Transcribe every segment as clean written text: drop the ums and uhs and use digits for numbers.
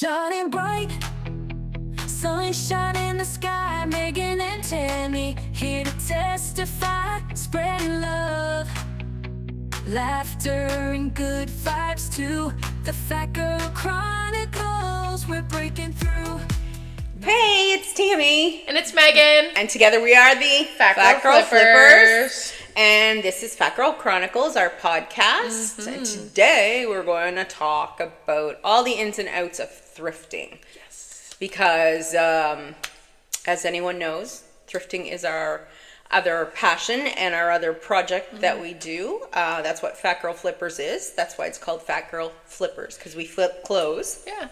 Shining bright, sunshine in the sky. Megan and Tammy here to testify, spreading love, laughter and good vibes too. The Fat Girl Chronicles, we're breaking through. Hey, it's Tammy. And it's Megan. And together we are the Fat Girl Flippers. And this is Fat Girl Chronicles, our podcast. And today we're going to talk about all the ins and outs of thrifting. Yes. Because, as anyone knows, thrifting is our other passion and our other project that we do. That's what Fat Girl Flippers is. That's why it's called Fat Girl Flippers, because we flip clothes. Yeah.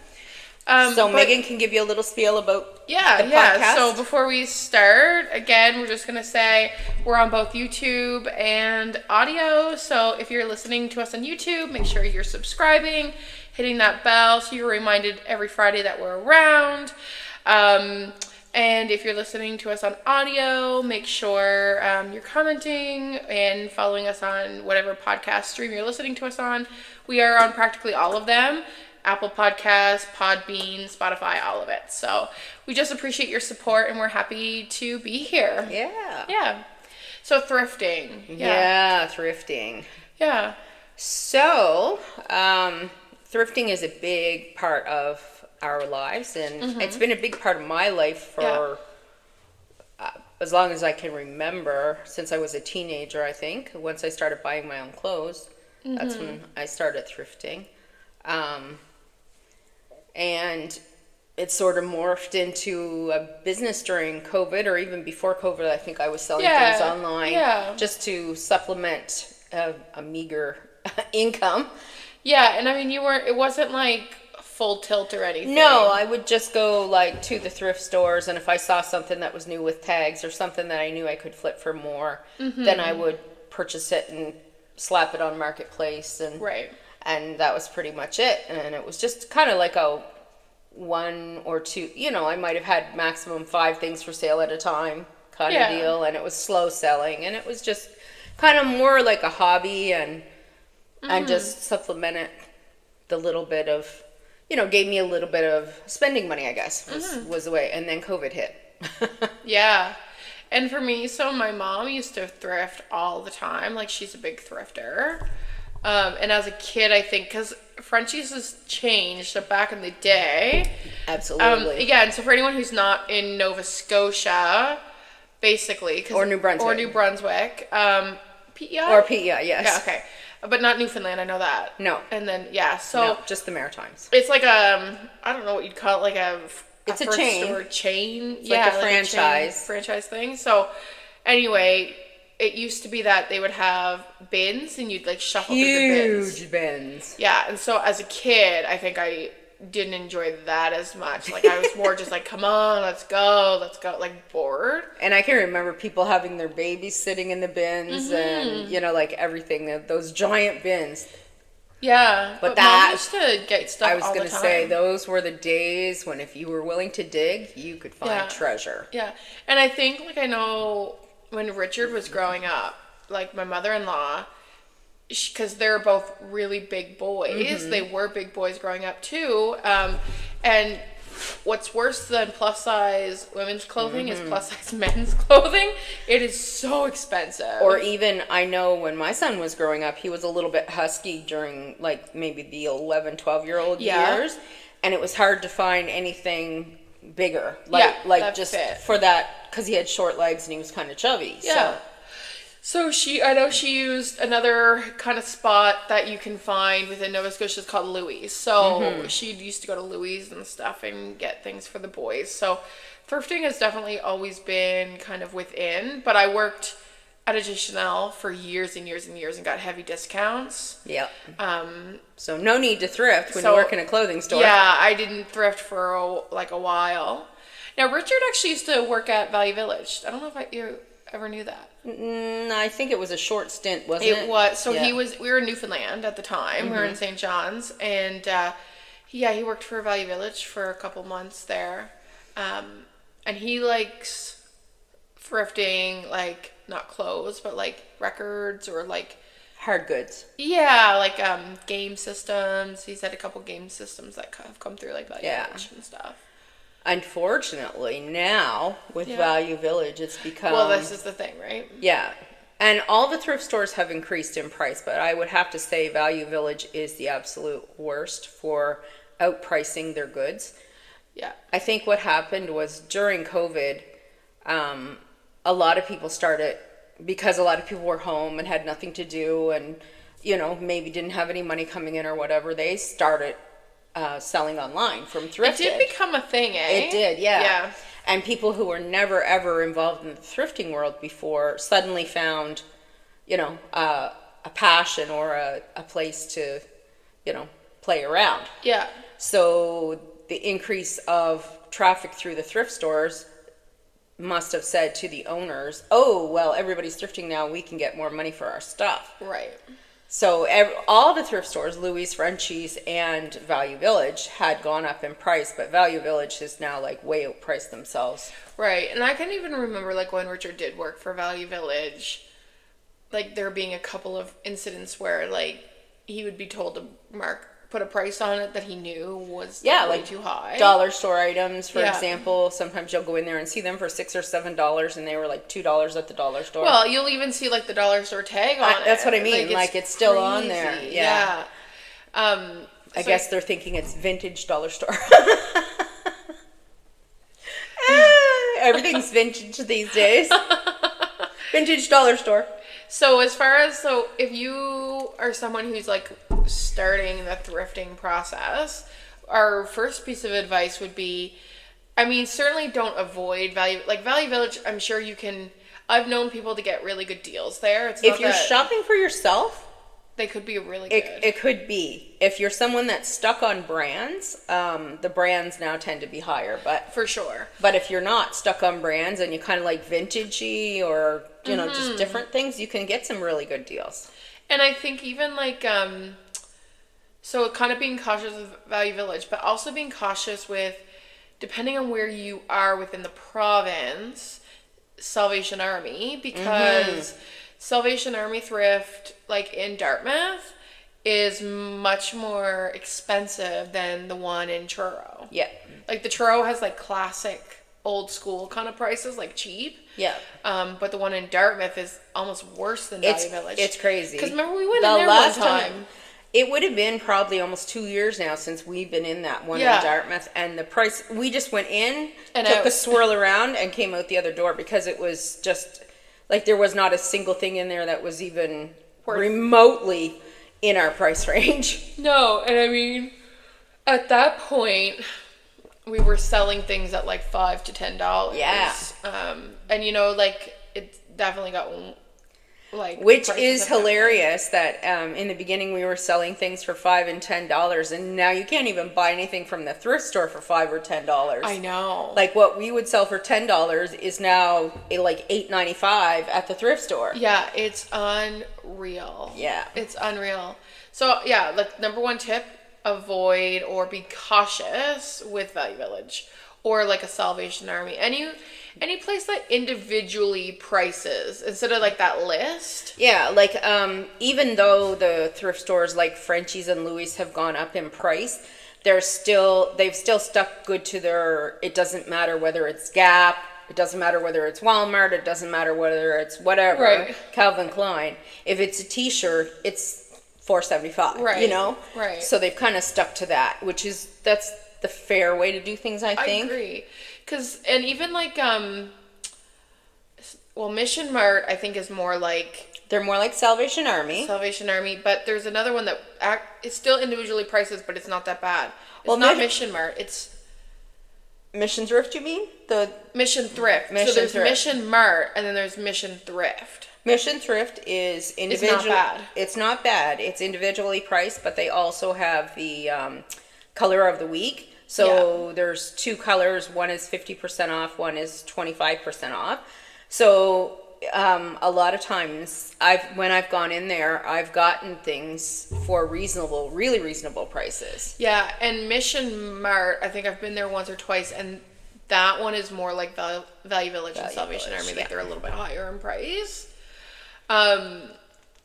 So Megan can give you a little spiel about the podcast. So before we start, again, we're just going to say we're on both YouTube and audio. So if you're listening to us on YouTube, make sure you're subscribing, hitting that bell so you're reminded every Friday that we're around. And if you're listening to us on audio, make sure you're commenting and following us on whatever podcast stream you're listening to us on. We are on practically all of them. Apple Podcasts, Podbean, Spotify, all of it. So we just appreciate your support and we're happy to be here. Yeah. Yeah. So thrifting. Yeah, thrifting. Yeah. So, thrifting is a big part of our lives, and it's been a big part of my life for as long as I can remember, since I was a teenager, I think. Once I started buying my own clothes, that's when I started thrifting. And it sort of morphed into a business during COVID, or even before COVID. I think I was selling things online just to supplement a meager income. Yeah, and I mean, it wasn't like full tilt or anything. No, I would just go like to the thrift stores, and if I saw something that was new with tags or something that I knew I could flip for more, then I would purchase it and slap it on Marketplace, and and that was pretty much it. And it was just kind of like a one or two, I might have had maximum 5 things for sale at a time kind of deal, and it was slow selling, and it was just kind of more like a hobby, and just supplemented the little bit of, gave me a little bit of spending money, I guess, was the way. And then COVID hit. Yeah. And for me, so my mom used to thrift all the time. Like, she's a big thrifter. And as a kid, I think, because Frenchie's has changed, so back in the day. Absolutely. And so for anyone who's not in Nova Scotia, basically. Or New Brunswick. PEI? Or PEI, yes. Yeah, okay. But not Newfoundland, I know that. No. And then, so. No, just the Maritimes. It's like I don't know what you'd call it, like it's a chain. Store chain. It's like a franchise. Franchise thing. So, anyway, it used to be that they would have bins and you'd like shuffle through the bins. Huge bins. Yeah, and so as a kid, I think I didn't enjoy that as much. Like, I was more just like, come on, let's go, like bored. And I can remember people having their babies sitting in the bins and, like everything, those giant bins. Yeah, but Mom used to get stuff all the time. I was going to say, those were the days when if you were willing to dig, you could find treasure. Yeah, and I think, like, I know when Richard was growing up, like, my mother-in-law, because they're both really big boys. They were big boys growing up, too. And what's worse than plus-size women's clothing is plus-size men's clothing. It is so expensive. Or even, I know when my son was growing up, he was a little bit husky during, like, maybe the 11, 12-year-old years. And it was hard to find anything bigger. Like just fit for that, because he had short legs and he was kind of chubby. Yeah. So I know she used another kind of spot that you can find within Nova Scotia. It's called Louis. So she used to go to Louis and stuff and get things for the boys. So thrifting has definitely always been kind of within. But I worked at a Chanel for years and years and years and got heavy discounts. Yep. So no need to thrift when you work in a clothing store. Yeah, I didn't thrift for a while. Now, Richard actually used to work at Value Village. I don't know if you ever knew that. I think it was a short stint, wasn't it? It was. So we were in Newfoundland at the time. We were in St. John's. And he worked for Value Village for a couple months there. And he likes thrifting, like, not clothes, but like records or like Hard goods. Yeah, like game systems. He's had a couple game systems that have come through, like Value Village and stuff. Unfortunately, now with Value Village, it's become... Well, this is the thing, right? Yeah. And all the thrift stores have increased in price, but I would have to say Value Village is the absolute worst for outpricing their goods. Yeah. I think what happened was during COVID, a lot of people started, because a lot of people were home and had nothing to do and, you know, maybe didn't have any money coming in or whatever, they started selling online from thrifting. It did become a thing, eh? It did, yeah. And people who were never, ever involved in the thrifting world before suddenly found, you know, a passion or a place to, you know, play around. Yeah. So the increase of traffic through the thrift stores must have said to the owners, oh, well, everybody's thrifting now, we can get more money for our stuff. Right. So all the thrift stores, Louis, Frenchie's, and Value Village had gone up in price, but Value Village is now like way outpriced themselves. Right. And I can even remember like when Richard did work for Value Village, like there being a couple of incidents where like he would be told to put a price on it that he knew was way too high. Dollar store items, for example. Sometimes you'll go in there and see them for $6 or $7, and they were like $2 at the dollar store. Well, you'll even see like the dollar store tag on it. That's what I mean. Like it's still crazy. on there. Yeah. I guess they're thinking it's vintage dollar store. Everything's vintage these days. Vintage dollar store. So if you are someone who's like starting the thrifting process, our first piece of advice would be, I mean, certainly don't avoid Value Village. I'm sure you can. I've known people to get really good deals there. If you're shopping for yourself, they could be really good. It could be. If you're someone that's stuck on brands, the brands now tend to be higher, but for sure. But if you're not stuck on brands and you kind of like vintagey or you know just different things, you can get some really good deals. And I think even like so kind of being cautious with Value Village, but also being cautious with, depending on where you are within the province, Salvation Army, because Salvation Army thrift, like in Dartmouth, is much more expensive than the one in Truro. Yeah. Like the Truro has like classic old school kind of prices, like cheap. Yeah. But the one in Dartmouth is almost worse than Value Village. It's crazy. Because remember we went in there one time. It would have been probably almost 2 years now since we've been in that one in Dartmouth, and the price, we just went in, and took a swirl around, and came out the other door because it was just, like there was not a single thing in there that was even remotely in our price range. No, and I mean, at that point, we were selling things at like $5 to $10. Yeah. And you know, like it definitely got like, which is hilarious that in the beginning we were selling things for $5 and $10, and now you can't even buy anything from the thrift store for $5 or $10. I know. Like what we would sell for $10 is now like $8.95 at the thrift store. Yeah, it's unreal. Yeah, it's unreal. So yeah, like number one tip: avoid or be cautious with Value Village or like a Salvation Army. Any place that individually prices instead of like that list. Yeah, like even though the thrift stores like Frenchie's and Louis have gone up in price, they've still stuck good to their, it doesn't matter whether it's Gap, it doesn't matter whether it's Walmart, it doesn't matter whether it's whatever, right. Calvin Klein. If it's a t-shirt, it's $4.75, right. you know? Right. So they've kind of stuck to that, that's the fair way to do things, I think. I agree. And even like, Mission Mart, I think is more like... They're more like Salvation Army. But there's another one that it's still individually prices, but it's not that bad. It's not Mission Mart, it's... Mission Thrift, you mean? The Mission Thrift. So there's Mission Mart, and then there's Mission Thrift. Mission Thrift is individual. It's not bad. It's not bad. It's individually priced, but they also have the color of the week. So there's two colors. One is 50% off. One is 25% off. So a lot of times, when I've gone in there, I've gotten things for really reasonable prices. Yeah, and Mission Mart, I think I've been there once or twice, and that one is more like Value Village and Salvation Army. Like they're a little bit higher in price.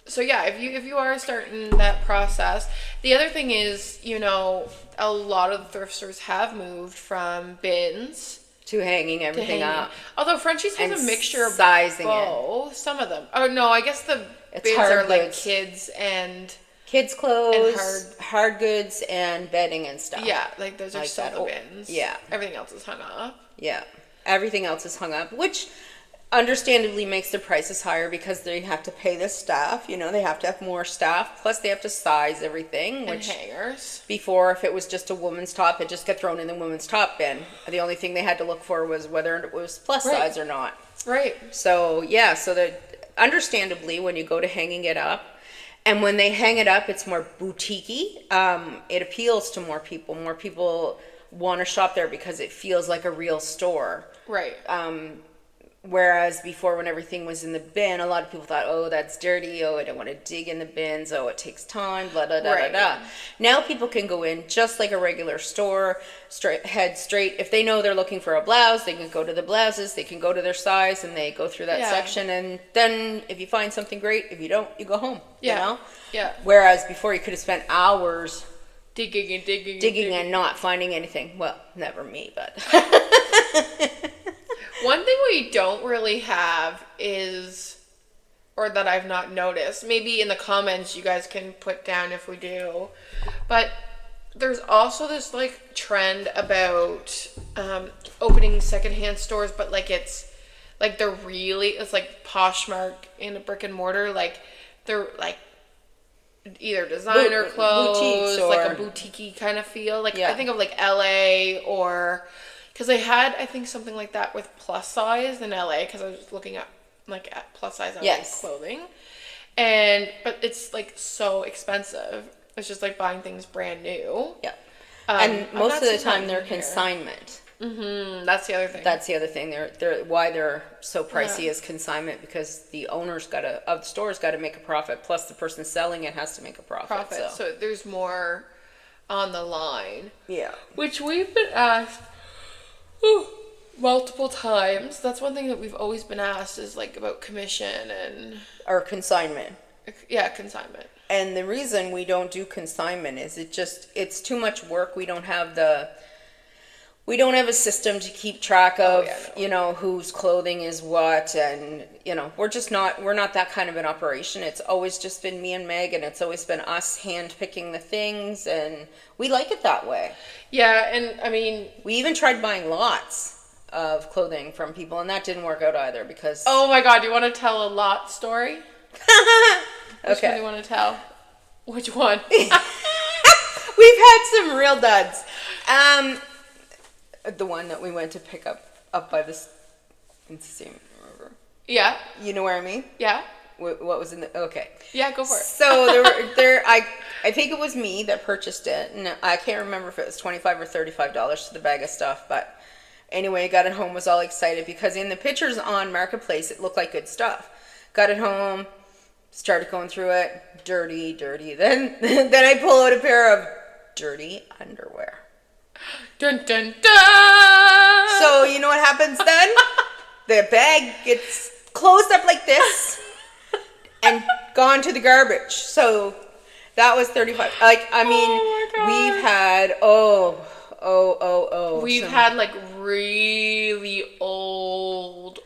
So yeah, if you are starting that process, the other thing is, you know, a lot of the thrift stores have moved from bins to hanging everything up. Although Frenchie's has and a mixture of sizing both. Some of them. Oh no, I guess the It's bins hard are like goods. kids and Kids' clothes, And hard goods, and bedding and stuff. yeah, like those are Like still that. the Oh, bins. yeah. Everything else is hung up. Yeah. Everything else is hung up, which understandably makes the prices higher because they have to pay the staff. You know, they have to have more staff. Plus, they have to size everything. And Which hangers. before, if it was just a woman's top, it just got thrown in the women's top bin. The only thing they had to look for was whether it was plus Right. size or not. Right. So, yeah, so that understandably, when you go to hanging it up, and when they hang it up, it's more boutique-y. It appeals to more people. More people want to shop there because it feels like a real store. Right. Whereas before, when everything was in the bin, a lot of people thought, oh, that's dirty. Oh, I don't want to dig in the bins. Oh, it takes time, blah, blah, blah, Right. blah, blah. Now people can go in just like a regular store, head straight. If they know they're looking for a blouse, they can go to the blouses. They can go to their size, and they go through that Yeah. section. And then if you find something great, if you don't, you go home. Yeah. You know? Yeah. Whereas before, you could have spent hours Digging and not finding anything. Well, never me, but... One thing we don't really have is, or that I've not noticed, maybe in the comments you guys can put down if we do, but there's also this like trend about opening secondhand stores, but like it's like it's like Poshmark in a brick and mortar, like they're like either designer clothes, boutiques or, like a boutique-y kind of feel. Like Yeah. I think of like LA or because they had I think something like that with plus size in LA because I was looking at like at plus size LA Yes. clothing, but it's like so expensive. It's just like buying things brand new. Yeah. I've And not most of the seen that time in they're here. consignment. That's the other thing. That's the other thing. They're why they're so pricey Yeah. is consignment because the owners of the stores got to make a profit. Plus the person selling it has to make a profit. So there's more on the line. Yeah. Which we've been asked multiple times. That's one thing that we've always been asked is like about commission and Or consignment. Consignment. And the reason we don't do consignment is it's too much work. We don't have a system to keep track of, you know, whose clothing is what, and you know, we're not that kind of an operation. It's always just been me and Meg, and it's always been us hand picking the things, and we like it that way. Yeah, and I mean, We even tried buying lots of clothing from people, and that didn't work out either because. oh my god, do you want to tell a lot story? Which one do you want to tell? Which one? We've had some real duds. The one that we went to pick up by this Instagram river. Yeah. You know where I mean? Yeah. What was in the? Okay. Yeah, go for it. So I think it was me that purchased it, and I can't remember if it was $25 or $35 for the bag of stuff, but anyway, got it home, was all excited because in the pictures on Marketplace it looked like good stuff. Got it home, started going through it, dirty. Then I pull out a pair of dirty underwear. Dun dun dun. So you know what happens then? The bag gets closed up like this and gone to the garbage. So that was $35. Like, I mean, Oh my God. we've had We've had like really old.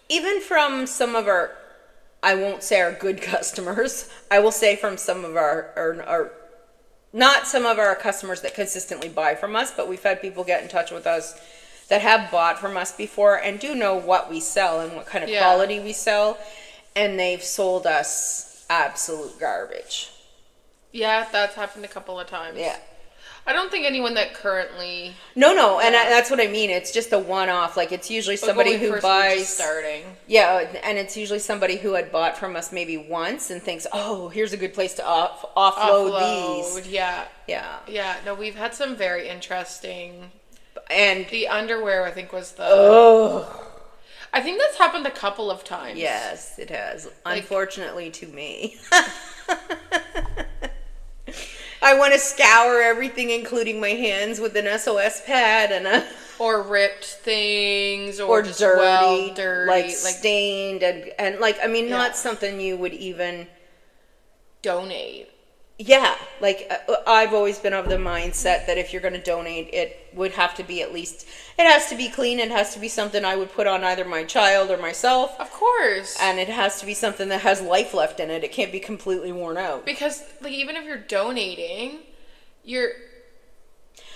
even from some of our, I won't say our good customers, I will say from some of our not some of our customers that consistently buy from us, but we've had people get in touch with us that have bought from us before and do know what we sell and what kind of quality we sell, and they've sold us absolute garbage. Yeah, that's happened a couple of times. Yeah. I don't think anyone that currently. No, and that's what I mean. It's just a one-off. Like, it's usually somebody when we who first were buys. just starting. Yeah, and it's usually somebody who had bought from us maybe once and thinks, oh, here's a good place to offload these. Yeah. Yeah. Yeah. No, we've had some very interesting. And The underwear, I think, was the. oh, I think that's happened a couple of times. yes, it has. Like- Unfortunately to me. I want to scour everything, including my hands, with an SOS pad and or ripped things, or just dirty, dirty, like stained, and like, I mean, not Yeah. something you would even donate. Yeah, like I've always been of the mindset that if you're going to donate, it would have to be at least, it has to be clean. It has to be something I would put on either my child or myself. Of course. And it has to be something that has life left in it. It can't be completely worn out. Because, like, even if you're donating, you're,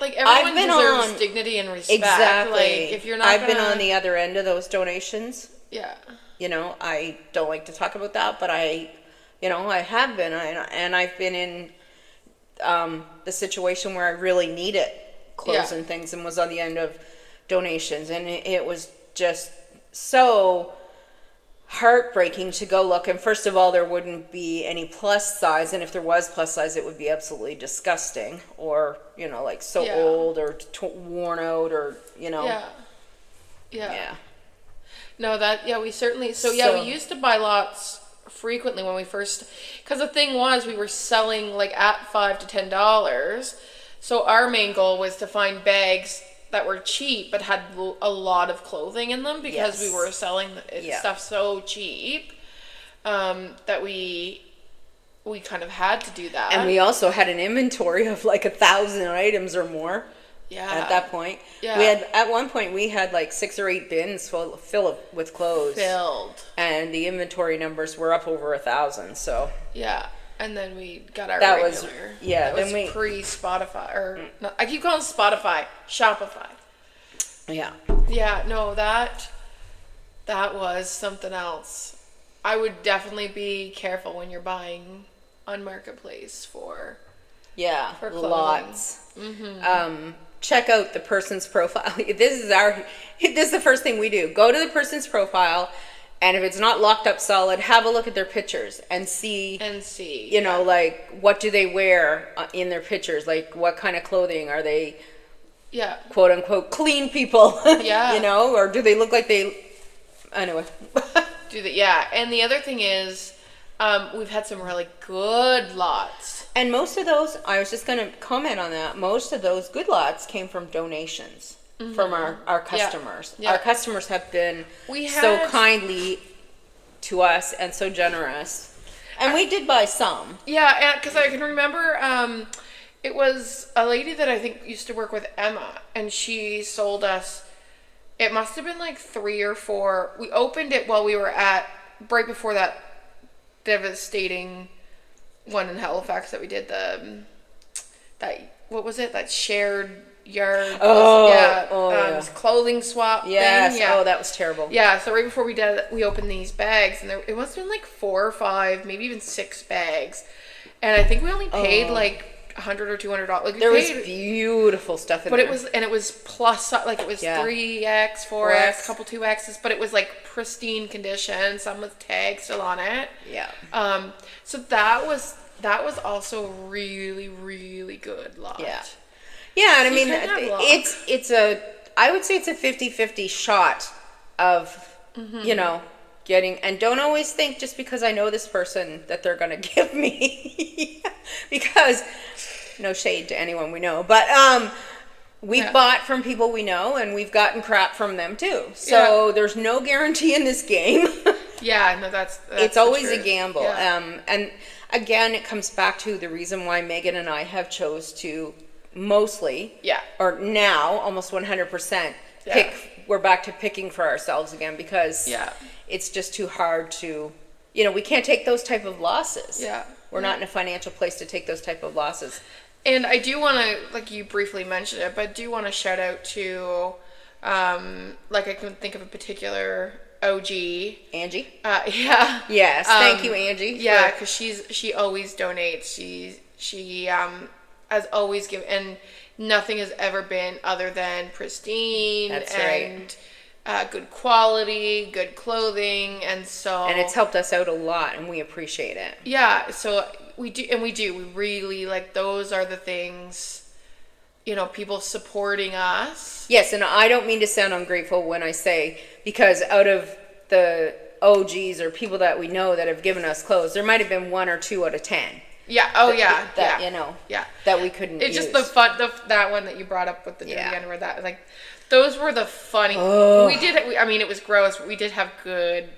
like, everyone deserves dignity and respect. Exactly. Like, if you're not I've been on the other end of those donations. Yeah. You know, I don't like to talk about that, but I have been, and I've been in the situation where I really needed clothes and things, and was on the end of donations, and it was just so heartbreaking to go look. And first of all, there wouldn't be any plus size, and if there was plus size, it would be absolutely disgusting, or like so old or worn out, or Yeah. No, we certainly, we used to buy lots frequently when we first, because the thing was, we were selling like at $5 to $10, so our main goal was to find bags that were cheap but had a lot of clothing in them, because we were selling stuff so cheap that we kind of had to do that. And we also had an inventory of like 1,000 items or more. Yeah. At that point, at one point we had like 6 or 8 bins full with clothes. Filled. And the inventory numbers were up over 1,000. So yeah, and then we got our that regular. That was pre-Spotify, or no, I keep calling Spotify Shopify. Yeah. Yeah. No, that was something else. I would definitely be careful when you're buying on Marketplace for clothing. Lots. Mm-hmm. Check out the person's profile. This is the first thing we do. Go to the person's profile, and if it's not locked up solid, have a look at their pictures and see. Like, what do they wear in their pictures? Like, what kind of clothing are they? Yeah. Quote unquote clean people. Yeah. Or do they look like they? Anyway. And the other thing is, we've had some really good lots. And most of those, I was just going to comment on that, most of those good lots came from donations from our customers. Yeah. Our customers have been so kindly to us and so generous. And we did buy some. Yeah, because I can remember it was a lady that I think used to work with Emma, and she sold us, it must have been like 3 or 4. We opened it while we were right before that devastating one in Halifax that we did, what was it, that shared yard clothing swap thing. Oh, that was terrible. So right before we did it, we opened these bags, and it must have been like 4 or 5, maybe even 6 bags, and I think we only paid like $100 or $200. Like, there was beautiful stuff in there, but it was plus, like, it was 3X, 4X, couple 2Xs, but it was like pristine condition, some with tags still on it. So that was also a really, really good lot. And I mean, I would say it's a 50-50 shot of getting, and don't always think just because I know this person that they're going to give me, because no shade to anyone we know, but we've bought from people we know, and we've gotten crap from them too. So there's no guarantee in this game. That's it's always a gamble. And again, it comes back to the reason why Megan and I have chose to mostly, or now almost 100% we're back to picking for ourselves again, because it's just too hard to, we can't take those type of losses. We're not in a financial place to take those type of losses. And I do want to, like you briefly mentioned it, but do want to shout out to, like, I can think of a particular OG. Angie? Yes, thank you, Angie. Because she always donates. She has always given, and nothing has ever been other than pristine. That's and good quality, good clothing, and it's helped us out a lot, and we appreciate it. So we really, like, those are the things, people supporting us. Yes, and I don't mean to sound ungrateful when I say, because out of the OGs or people that we know that have given us clothes, there might have been 1 or 2 out of 10 Yeah. Oh, yeah. That, yeah. you know. Yeah. That we couldn't It's use. just that one that you brought up with the dirty underwear. That, like, those were the funny. Oh. I mean, it was gross, but we did have good.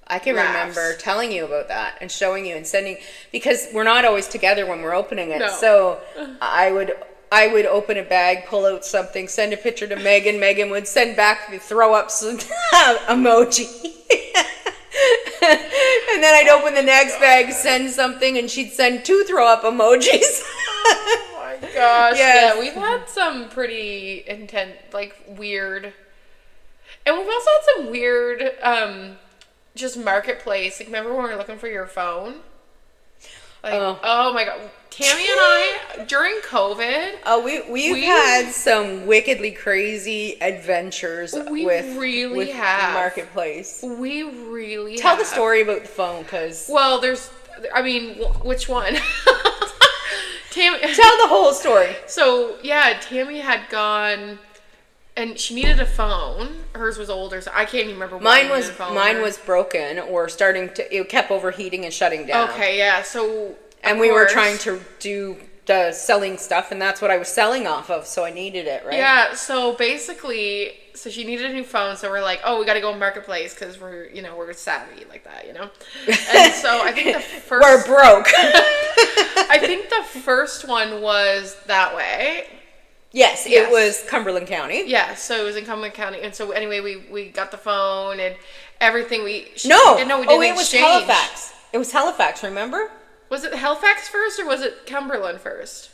I can remember telling you about that and showing you and sending, because we're not always together when we're opening it. No. So I would open a bag, pull out something, send a picture to Megan. Megan would send back the throw up emoji. And then I'd open the next bag, send something, and she'd send 2 throw up emojis. Oh my gosh. Yes. Yeah, we've had some pretty intense, like, weird. And we've also had some weird, just marketplace. Like, remember when we were looking for your phone? Like, oh my god. Tammy and I, during COVID. Oh, we've had some wickedly crazy adventures with the marketplace. We really Tell the story about the phone, because... Well, which one? Tammy. Tell the whole story. So, yeah, Tammy had gone... And she needed a phone. Hers was older, so I can't even remember. Mine was broken or starting to. It kept overheating and shutting down. Okay, yeah. So and we were trying to do the selling stuff, and that's what I was selling off of. So I needed it, right? Yeah. So basically, she needed a new phone. So we're like, oh, we got to go marketplace because we're savvy like that, And so I think the first we're broke. I think the first one was that way. Yes, it was Cumberland County. Yeah, so it was in Cumberland County. And so anyway, we got the phone and everything. We didn't it was Halifax. It was Halifax, remember? Was it Halifax first or was it Cumberland first?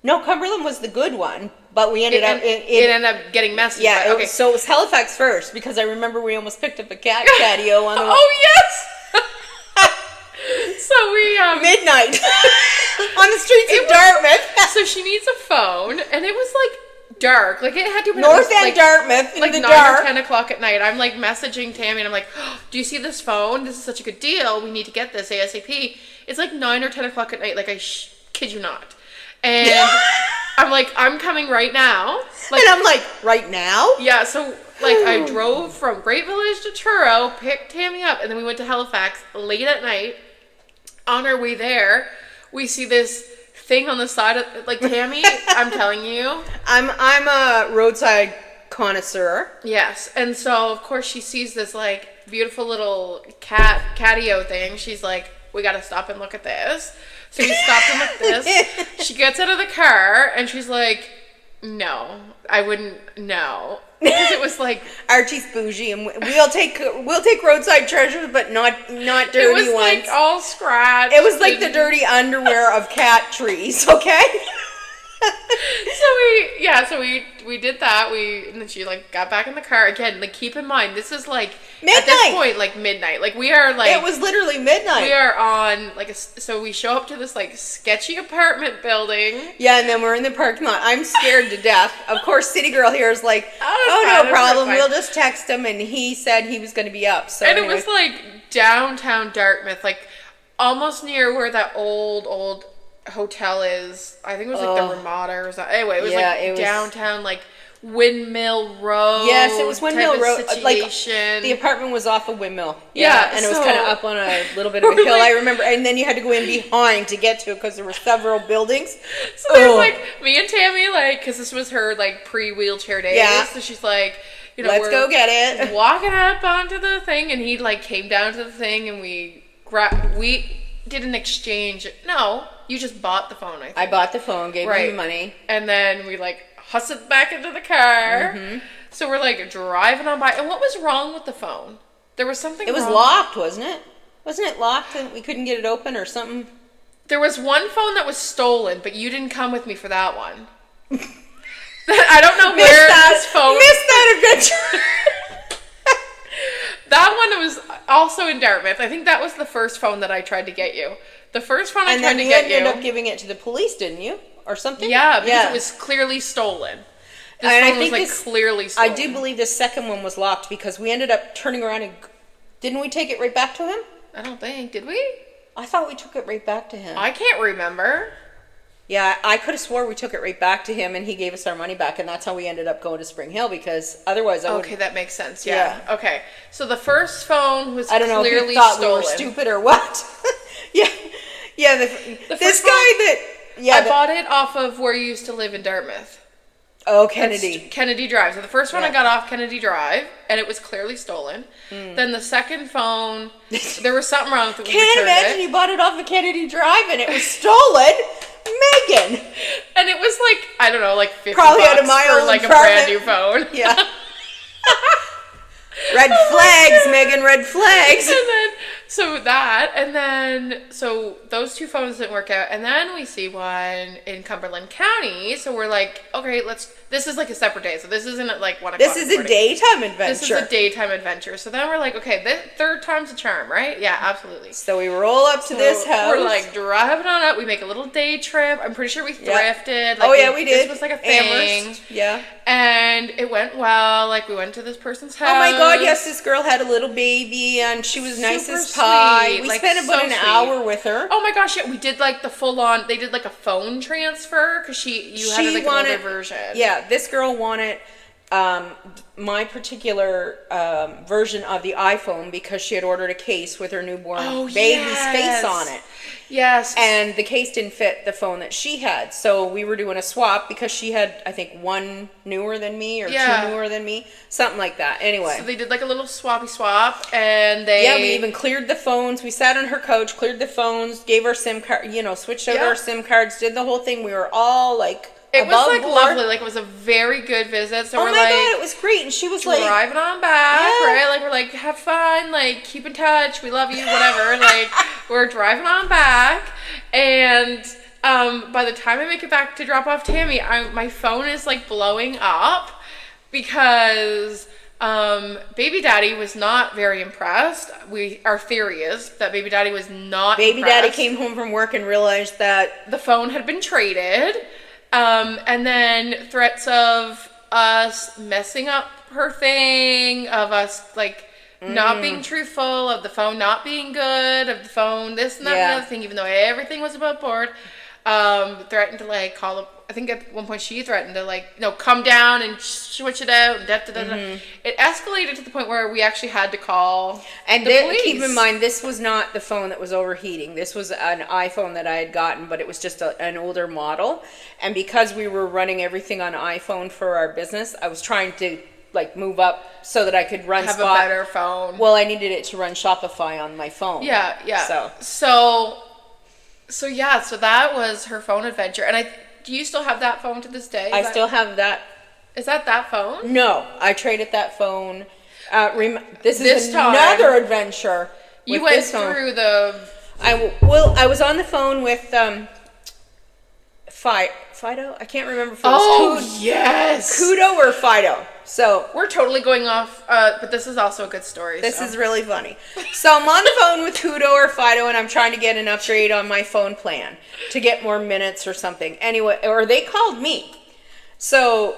No, Cumberland was the good one, but we ended up... It ended up getting messy. Yeah, so it was Halifax first, because I remember we almost picked up a cat catio on the... Oh, yes! So we... midnight. On the streets of Dartmouth. So she needs a phone, and it was like dark. Like it had to be North End Dartmouth in like the 9 dark. or 10 o'clock at night. I'm like messaging Tammy, and I'm like, oh, "Do you see this phone? This is such a good deal. We need to get this ASAP." It's like 9 or 10 o'clock at night. Like I kid you not. And I'm like, "I'm coming right now." Like, and I'm like, "Right now?" Yeah. So like I drove from Great Village to Truro, picked Tammy up, and then we went to Halifax late at night. On our way there, we see this thing on the side of, like, Tammy, I'm telling you. I'm a roadside connoisseur. Yes. And so, of course, she sees this, like, beautiful little catio thing. She's like, we got to stop and look at this. So we stopped and looked at this. She gets out of the car, and she's like, no, I wouldn't, no. Because it was like Archie's bougie, and we'll take roadside treasures, but not dirty ones. It was like all scratched. It was like the dirty underwear of cat trees. Okay. So we did that. And then she like got back in the car again. Like keep in mind, this is like midnight. At this point like midnight. Like we are like it was literally midnight. We are on like so we show up to this like sketchy apartment building. Yeah, and then we're in the parking lot. I'm scared to death. Of course, City Girl here is like, oh no problem. We'll just text him, and he said he was going to be up. So and anyway. It was like downtown Dartmouth, like almost near where that old hotel is. I think it was like the Ramada or something. Anyway, it was downtown, like Windmill Road. Yes, it was Windmill Road. Situation. Like the apartment was off of Windmill. Yeah, and it was kind of up on a little bit of a hill. I remember, and then you had to go in behind to get to it because there were several buildings. So there's like me and Tammy, like, because this was her like pre-wheelchair days. Yeah. So she's like, let's go get it. Walking up onto the thing, and he like came down to the thing, and we did an exchange. No, you just bought the phone, I think. I bought the phone, gave him the money. And then we like hustled back into the car. Mm-hmm. So we're like driving on by. And what was wrong with the phone? There was something wrong. It was locked, wasn't it? Wasn't it locked and we couldn't get it open or something? There was one phone that was stolen, but you didn't come with me for that one. I don't know where this phone... Missed that adventure. That one was also in Dartmouth. I think that was the first phone that I tried to get you. The first phone I tried to get you... And then you ended up giving it to the police, didn't you? Or something? Yeah, because it was clearly stolen. This phone was like clearly stolen. I do believe the second one was locked because we ended up turning around and... Didn't we take it right back to him? I don't think. Did we? I thought we took it right back to him. I can't remember. Yeah, I could have swore we took it right back to him and he gave us our money back, and that's how we ended up going to Spring Hill, because otherwise I would... Okay, that makes sense. Yeah. Okay. So the first phone was clearly I don't know if he thought stolen. we were stupid or what. Yeah, this first guy one, that... Yeah, I bought it off of where you used to live in Dartmouth. Oh, Kennedy. That's Kennedy Drive. So the first one I got off Kennedy Drive, and it was clearly stolen. Then the second phone, there was something wrong with it. Can't imagine you bought it off of Kennedy Drive and it was stolen. Megan. And it was like, I don't know, like $50 Probably out of my for own like apartment. a brand new phone. Yeah. Red flags, Megan, red flags. And then, so those two phones didn't work out. And then we see one in Cumberland County. So we're like, okay, this is like a separate day. So this isn't like 1 o'clock. This is a daytime adventure. This is a daytime adventure. So then we're like, okay, third time's a charm, right? Yeah, absolutely. So we roll up to this house. We're like driving on up. We make a little day trip. I'm pretty sure we thrifted. Like, we did. This was like a thing. Amherst. Yeah. And it went well. Like we went to this person's house. Oh my God, yes, this girl had a little baby and she was nice as Super pie. sweet. We Like, spent about so an sweet. hour with her. Oh my gosh, yeah, we did like the full on, they did like a phone transfer because you had like an older version. Yeah, this girl wanted my particular version of the iPhone because she had ordered a case with her newborn baby's face on it. Yes. And the case didn't fit the phone that she had. So we were doing a swap because she had, I think, one newer than me or two newer than me. Something like that. Anyway. So they did like a little swappy swap and they... Yeah, we even cleared the phones. We sat on her couch, cleared the phones, gave her SIM card, switched out our SIM cards, did the whole thing. We were all like... It was like board. lovely. Like it was a very good visit. So we're like, God, it was great. And she was like driving on back, right? Like we're like, have fun, like keep in touch. We love you, whatever. Like we're driving on back, and by the time I make it back to drop off Tammy, my phone is like blowing up because baby daddy was not very impressed. Our theory is that baby daddy was not. Baby impressed. daddy came home from work and realized that the phone had been traded. And then threats of us messing up her thing, of us like not being truthful, of the phone not being good, of the phone this and that and the other thing, even though everything was above board. Threatened to like call up. I think at one point she threatened to like, come down and switch it out. It escalated to the point where we actually had to call the police. Keep in mind, this was not the phone that was overheating. This was an iPhone that I had gotten, but it was just an older model. And because we were running everything on iPhone for our business, I was trying to like move up so that I could run a better phone. Well, I needed it to run Shopify on my phone. Yeah. So that was her phone adventure. And do you still have that phone to this day? I still have that. Is that phone? No, I traded that phone. This is another adventure. You went through the... I was on the phone with Fido? I can't remember if it was yes! Kudo or Fido. So we're totally going off, but this is also a good story. This is really funny. So I'm on the phone with Kudo or Fido, and I'm trying to get an upgrade on my phone plan to get more minutes or something. Anyway, or they called me. So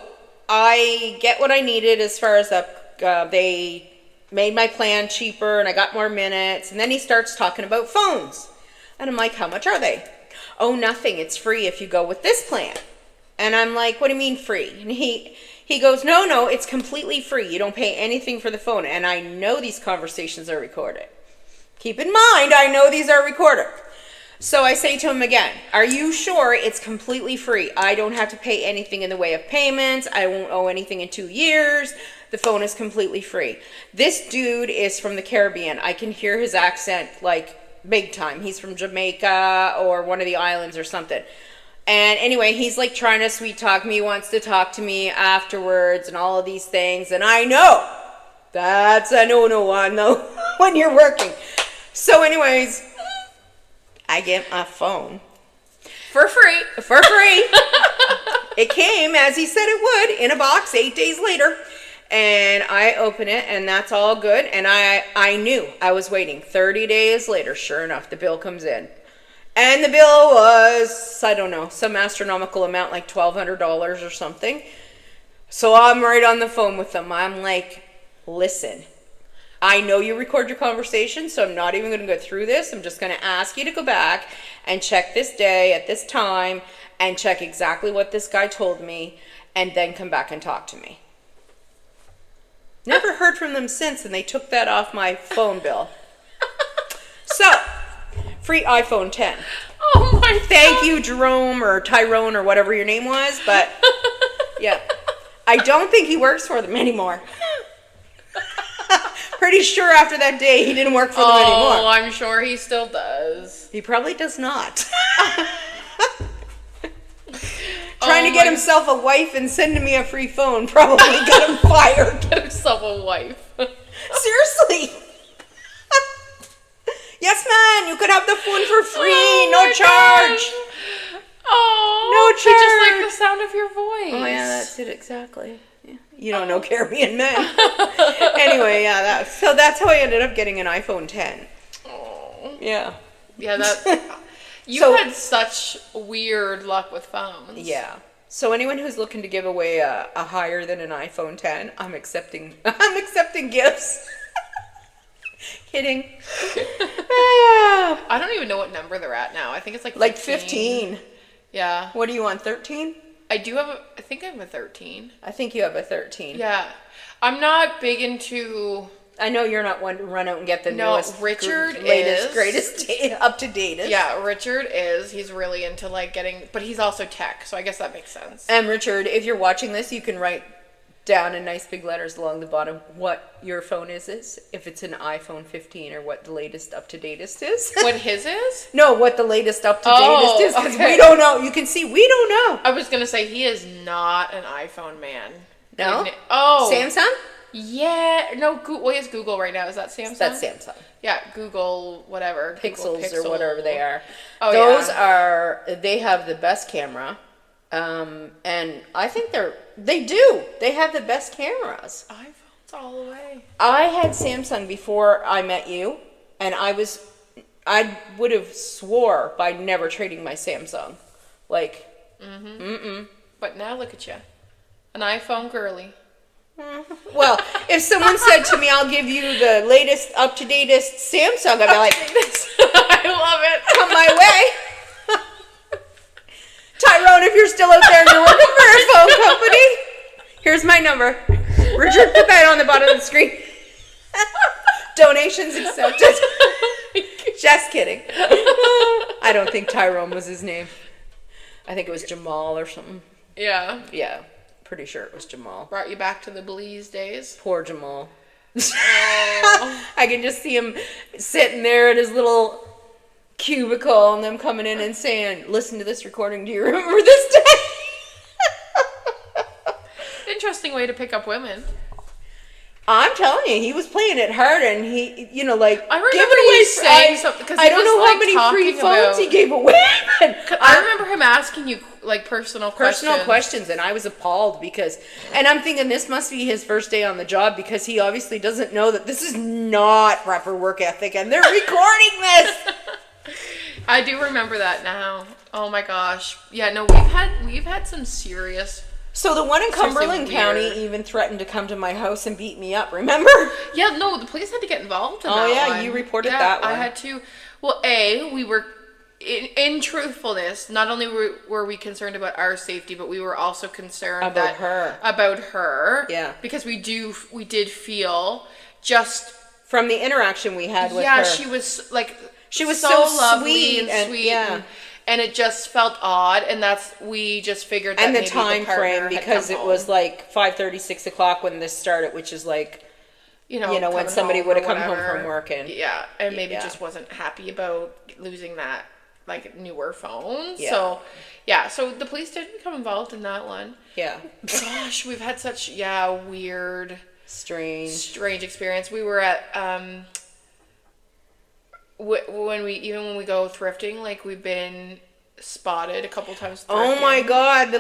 I get what I needed as far as they made my plan cheaper, and I got more minutes. And then he starts talking about phones. And I'm like, how much are they? Oh, nothing. It's free if you go with this plan. And I'm like, what do you mean free? And he goes, no, it's completely free. You don't pay anything for the phone. And I know these conversations are recorded. Keep in mind, I know these are recorded. So I say to him again, are you sure it's completely free? I don't have to pay anything in the way of payments. I won't owe anything in 2 years. The phone is completely free. This dude is from the Caribbean. I can hear his accent like big time. He's from Jamaica or one of the islands or something. And anyway, he's like trying to sweet talk me, wants to talk to me afterwards and all of these things. And I know that's a no one though when you're working. So anyways, I get my phone. For free. It came as he said it would in a box 8 days later. And I open it and that's all good. And I knew I was waiting 30 days later. Sure enough, the bill comes in. And the bill was, I don't know, some astronomical amount, like $1,200 or something. So I'm right on the phone with them. I'm like, listen, I know you record your conversation, so I'm not even going to go through this. I'm just going to ask you to go back and check this day at this time and check exactly what this guy told me and then come back and talk to me. Never heard from them since, and they took that off my phone bill. So, free iPhone 10. Thank you, Jerome or Tyrone or whatever your name was. But yeah, I don't think he works for them anymore. Pretty sure after that day he didn't work for them anymore. Oh, I'm sure he still does. He probably does not. Trying to get himself a wife and sending me a free phone probably got him fired. Get himself a wife. Seriously. Yes, man, you could have the phone for free, no my charge. gosh. Oh, No I just like charge. the sound of your voice. Oh yeah, that's it exactly. Yeah. You don't know Caribbean men. Anyway, yeah, so that's how I ended up getting an iPhone 10. Oh. Yeah. Yeah, that. You So- had such weird luck with phones. Yeah. So anyone who's looking to give away a higher than an iPhone 10, I'm accepting. I'm accepting gifts. Kidding. I don't even know what number they're at now. I think it's like 15. Yeah. What do you want? 13? I do have I think I have a 13. I think you have a 13. Yeah. I'm not big into. I know you're not one to run out and get the No, newest, Richard latest, is. greatest, up to date. Yeah, Richard is. He's really into like getting, but he's also tech, so I guess that makes sense. And Richard, if you're watching this, you can write down in nice big letters along the bottom what your phone is, if it's an iPhone 15 or what the latest up to datest is. What his is? No, what the latest up to Oh, datest is, because okay. we don't know. You can see we don't know. I was gonna say he is not an iPhone man. No? Like, oh, Samsung? Yeah, no. What is Google right now? Is that Samsung? That's Samsung. Yeah, Google whatever. Google Pixels or whatever they are. Oh, Those yeah. they have the best camera. And I think they have the best cameras. iPhones all the way. I had Samsung before I met you, and I would have swore by never trading my Samsung. Like, But now look at you, an iPhone girly. well, if someone said to me, I'll give you the latest, up-to-datest Samsung, I'd be like, I love it. come my way. Tyrone, if you're still out there and you're working for a phone company, here's my number. Richard, put that on the bottom of the screen. Donations accepted. Just kidding. I don't think Tyrone was his name. I think it was Jamal or something. Yeah. Yeah, pretty sure it was Jamal. Brought you back to the Belize days. Poor Jamal. Oh. I can just see him sitting there at his little cubicle and them coming in and saying, listen to this recording. Do you remember this day? Interesting way to pick up women. I'm telling you, he was playing it hard, and he, like, I remember giving you away saying something, 'cause I he don't was, know like, how many free talking phones about- he gave away. I remember him asking you like personal questions, and I was appalled because, and I'm thinking this must be his first day on the job because he obviously doesn't know that this is not proper work ethic, and they're recording this. I do remember that now. Oh my gosh. Yeah, no, we've had some serious. So the one in Seriously Cumberland weird. County even threatened to come to my house and beat me up, remember? Yeah, no, the police had to get involved in Oh, that yeah, one. you reported that one. I had to. Well, we were in truthfulness, not only were we concerned about our safety, but we were also concerned About her. About her. Yeah. Because we did feel just From the interaction we had with her. yeah, she was like She was so so lovely sweet and and- sweet yeah. and it just felt odd, and we just figured that And the maybe time partner frame, had because come it home. was like 5:30, 6 o'clock when this started, which is like, when coming somebody home would have or come home whatever. from work and yeah, and maybe Yeah. just wasn't happy about losing that like newer phone. Yeah. So so the police did become involved in that one. yeah, Gosh, we've had such weird, strange experience. We were at when we go thrifting, like we've been spotted a couple times. Oh thrifting. my God,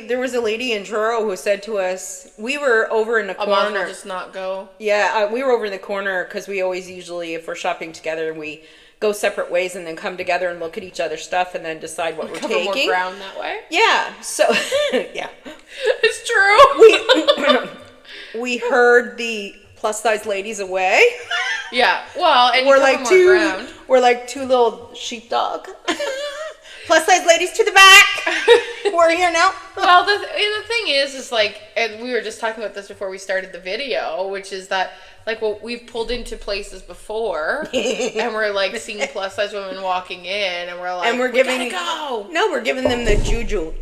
there was a lady in Truro who said to us, we were over in the I might as well corner. just not go. Yeah, we were over in the corner because we always usually, if we're shopping together, we go separate ways and then come together and look at each other's stuff and then decide what we're Cover more taking. ground that way. Yeah, so, yeah. It's true. We heard the plus size ladies away. Yeah. Well, and We're you like cover more ground. we're like two little sheepdog. Plus size ladies to the back. We're here now. Well, the thing is like, and we were just talking about this before we started the video, which is that, like, well, we've pulled into places before, and we're, like, seeing plus size women walking in, and we're like, and we're giving, go. No, we're giving them the juju.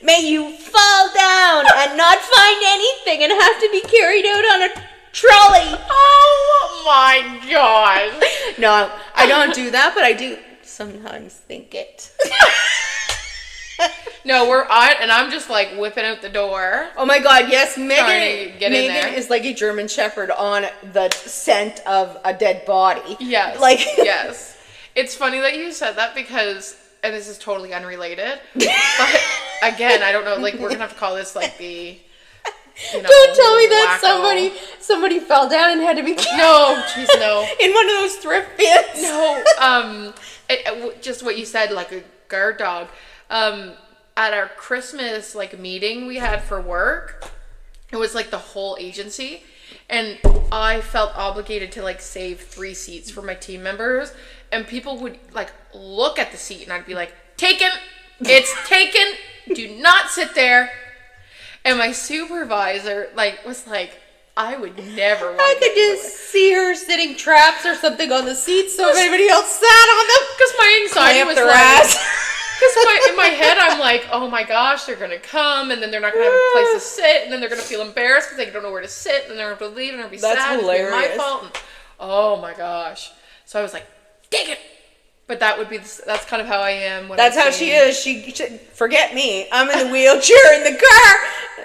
May you fall down and not find anything and have to be carried out on a trolley. Oh my gosh. No, I don't do that, but I do sometimes think it. No, I'm just like whipping out the door. Oh my God, yes, Trying to get in Megan there. is like a German Shepherd on the scent of a dead body. Yes. Like, yes. It's funny that you said that because, and this is totally unrelated, but again, I don't know, like, we're gonna have to call this like the, you know, don't tell me that wacko. somebody fell down and had to be No, jeez, no. in one of those thrift bins. No, just what you said, like a guard dog. At our Christmas like meeting we had for work, it was like the whole agency, and I felt obligated to like save 3 seats for my team members, and people would like look at the seat and I'd be like, taken, it's taken, do not sit there. And my supervisor like was like, I would never want I to could just see her sitting traps or something on the seats so if anybody else sat on them. because my anxiety Clamp was their like, ass. because in my head I'm like, oh my gosh, they're gonna come and then they're not gonna have a place to sit and then they're gonna feel embarrassed because they don't know where to sit and they're gonna have to leave and they're gonna be That's sad. It's gonna be hilarious. my fault. And, oh my gosh. So I was like, dang it. But that's kind of how I am. When That's I'm how seeing- she is. Forget me. I'm in the wheelchair in the car,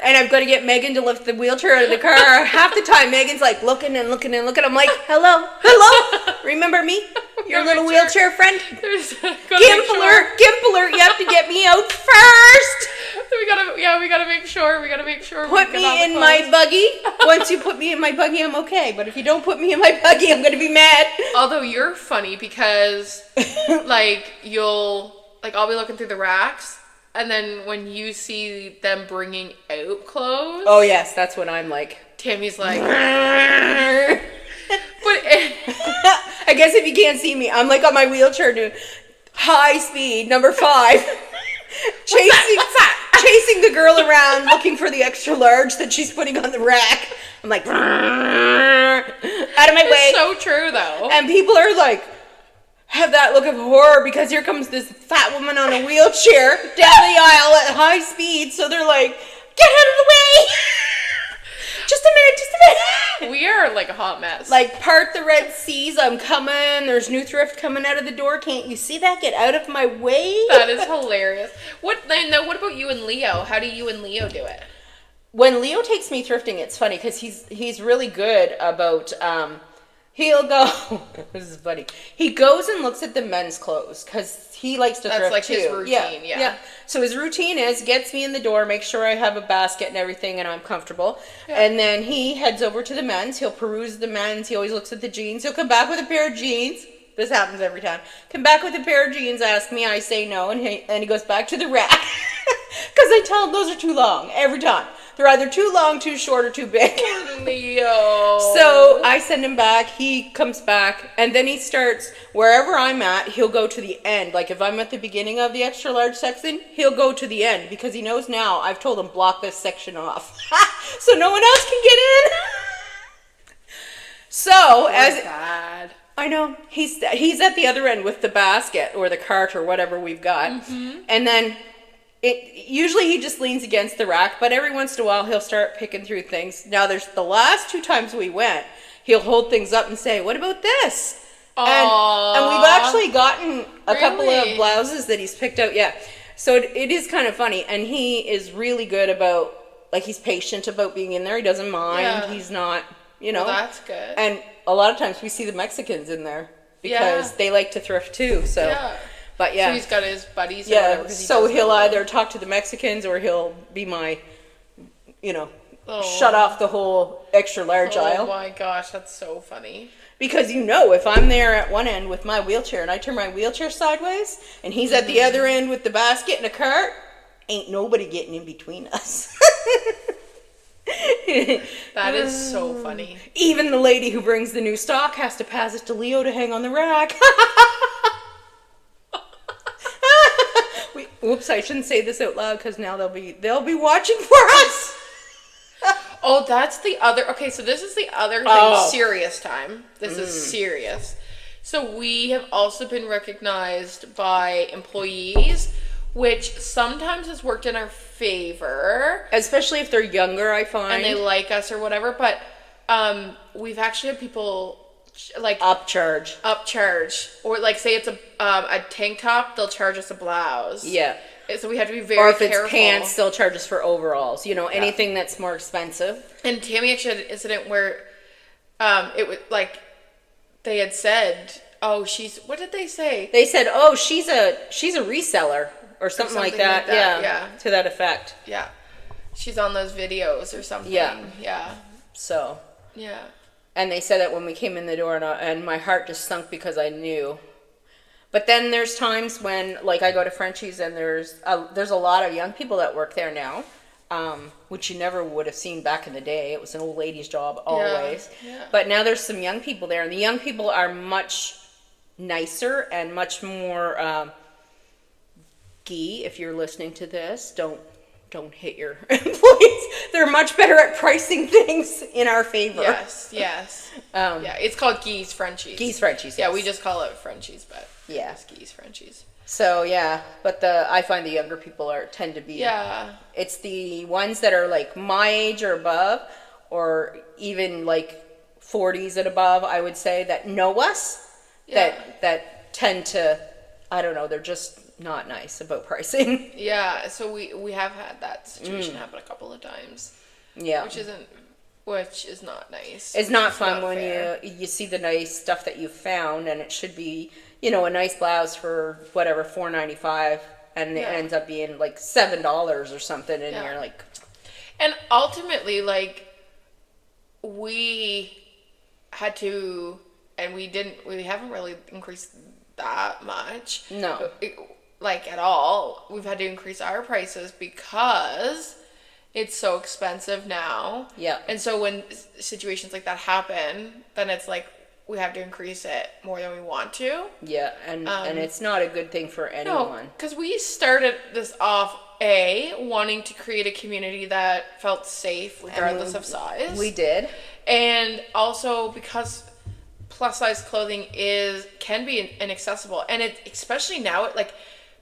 and I've got to get Megan to lift the wheelchair out of the car. Half the time, Megan's like looking and looking and looking. I'm like, hello, remember me? Your Gotta little make sure. wheelchair friend? There's Gimp alert, you have to get me out first. We gotta make sure. We Put get all me the in my clothes. buggy. Once you put me in my buggy, I'm okay. But if you don't put me in my buggy, I'm going to be mad. Although you're funny because, like, I'll be looking through the racks, and then when you see them bringing out clothes, Oh, yes, that's what I'm like. Tammy's like, I but guess if you can't see me, I'm like on my wheelchair doing high speed, number 5. Chasing the girl around looking for the extra large that she's putting on the rack. I'm like, out of my way. it's so true though. And people are like, have that look of horror because here comes this fat woman on a wheelchair down the aisle at high speed. So they're like, get out of the way. Just a minute. We are like a hot mess. Like, part the Red Seas, I'm coming. There's new thrift coming out of the door. Can't you see that? Get out of my way. that is hilarious. What about you and Leo? How do you and Leo do it? When Leo takes me thrifting, it's funny because he's really good about he'll go. This is funny. He goes and looks at the men's clothes because he likes to That's thrift like too. his routine, yeah. So his routine is gets me in the door, make sure I have a basket and everything, and I'm comfortable. Yeah. And then he heads over to the men's. He'll peruse the men's. He always looks at the jeans. He'll come back with a pair of jeans. This happens every time. Come back with a pair of jeans, ask me, I say no, and he goes back to the rack. Because I tell him those are too long every time. They're either too long, too short, or too big. Leo. So I send him back. He comes back, and then he starts wherever I'm at. He'll go to the end. Like if I'm at the beginning of the extra large section, he'll go to the end because he knows now. I've told him block this section off, so no one else can get in. So bad. I know he's at the other end with the basket or the cart or whatever we've got, and then. Usually he just leans against the rack, but every once in a while he'll start picking through things. Now there's the last 2 times we went, he'll hold things up and say, what about this? And we've actually gotten a couple of blouses that he's picked out. Yeah. So it is kind of funny. And he is really good about, like, he's patient about being in there. He doesn't mind. Yeah. He's not, you know. Well, that's good. And a lot of times we see the Mexicans in there because they like to thrift too. So. Yeah. But yeah. So he's got his buddies or yeah, whatever. so he'll either talk to the Mexicans or he'll be my, shut off the whole extra large aisle. Oh my gosh, that's so funny. Because if I'm there at one end with my wheelchair and I turn my wheelchair sideways and he's at the other end with the basket and a cart, ain't nobody getting in between us. That is so funny. Even the lady who brings the new stock has to pass it to Leo to hang on the rack. Oops, I shouldn't say this out loud because now they'll be watching for us. Oh, that's the other. Okay, so this is the other thing. Serious time. This is serious. So we have also been recognized by employees, which sometimes has worked in our favor, especially if they're younger, I find, and they like us or whatever. But we've actually had people like upcharge, or like say it's a tank top, they'll charge us a blouse. Yeah. So we have to be very careful. Or if it's pants, they'll charge us for overalls. You know, anything that's more expensive. And Tammy actually had an incident where it was like they had said, "Oh, what did they say?" They said, "Oh, she's a reseller or something like that." Yeah, to that effect. Yeah, she's on those videos or something. Yeah. So. Yeah. And they said that when we came in the door, and my heart just sunk because I knew. But then there's times when, like, I go to Frenchie's and there's a lot of young people that work there now, which you never would have seen back in the day. It was an old lady's job always. Yeah. But now there's some young people there, and the young people are much nicer and much more Guy, if you're listening to this, don't hit your employees. They're much better at pricing things in our favor. Yes. Yeah, it's called Guy's Frenchies. Guy's Frenchies. Yeah, Yes. we just call it Frenchies, but yeah, it's Guy's Frenchies. So yeah, but I find the younger people tend to be. Yeah. It's the ones that are like my age or above, or even like 40s and above, I would say, that know us. Yeah. That tend to, I don't know, they're just not nice about pricing. Yeah, so we have had that situation happen a couple of times. Yeah. Which is not nice. It's not fun not when fair. you see the nice stuff that you found, and it should be, you know, a nice blouse for whatever, $4.95, and it ends up being like $7 or something, and you're like. And ultimately, like, we had to, and we haven't really increased that much. No. Like, at all. We've had to increase our prices because it's so expensive now. Yeah. And so when situations like that happen, then it's like we have to increase it more than we want to. Yeah, and it's not a good thing for anyone. No, because we started this off, wanting to create a community that felt safe regardless of size. We did. And also because plus size clothing can be inaccessible. And especially now, like,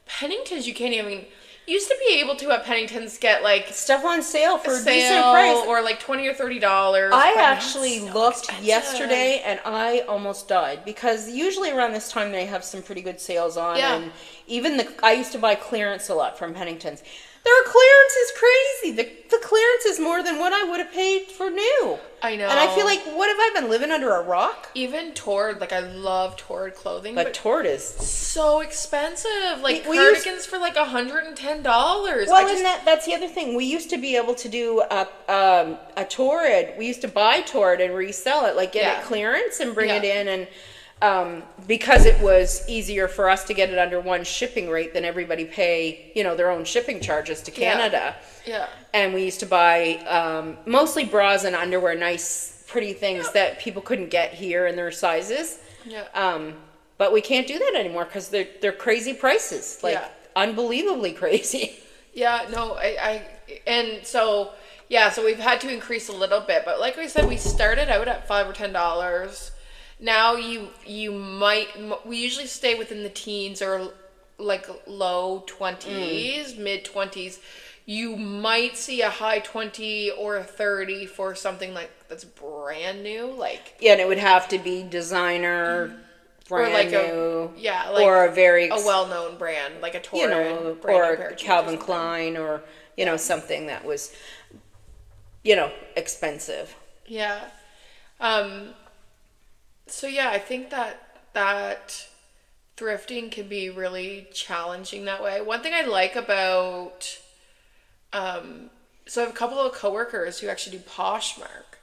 Pennington's, you can't even. Used to be able to at Pennington's get like stuff on sale for a decent price, or like $20 or $30. I actually looked yesterday and I almost died, because usually around this time they have some pretty good sales on, and even I used to buy clearance a lot from Pennington's. Their clearance is crazy. The clearance is more than what I would have paid for new. I know. And I feel like, what have I been living under a rock? Even Tord, like, I love Tord clothing. But Tord is so expensive. Like, cardigans for like $110. Well, and that's the other thing. We used to be able to do a Tord. We used to buy Tord and resell it, like get it clearance and bring it in, and because it was easier for us to get it under one shipping rate than everybody pay, their own shipping charges to Canada. Yeah. And we used to buy mostly bras and underwear, nice, pretty things that people couldn't get here in their sizes. Yeah. But we can't do that anymore because they're crazy prices, like unbelievably crazy. Yeah. No. So we've had to increase a little bit, but like we said, we started out at $5 or $10. Now we usually stay within the teens or like low 20s, mid 20s. You might see a high 20 or a 30 for something like that's brand new, like and it would have to be designer, brand or like new, or a well-known brand, like a Torrid, or Calvin Klein, or something that was expensive. Yeah. So I think that thrifting can be really challenging that way. One thing I like about, so I have a couple of coworkers who actually do Poshmark,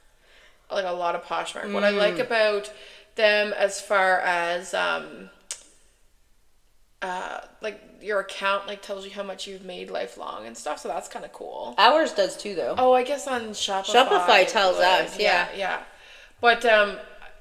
like a lot of Poshmark. What I like about them, as far as like your account like tells you how much you've made lifelong and stuff, so that's kind of cool. Ours does too, though. Oh, I guess on Shopify tells us, yeah. But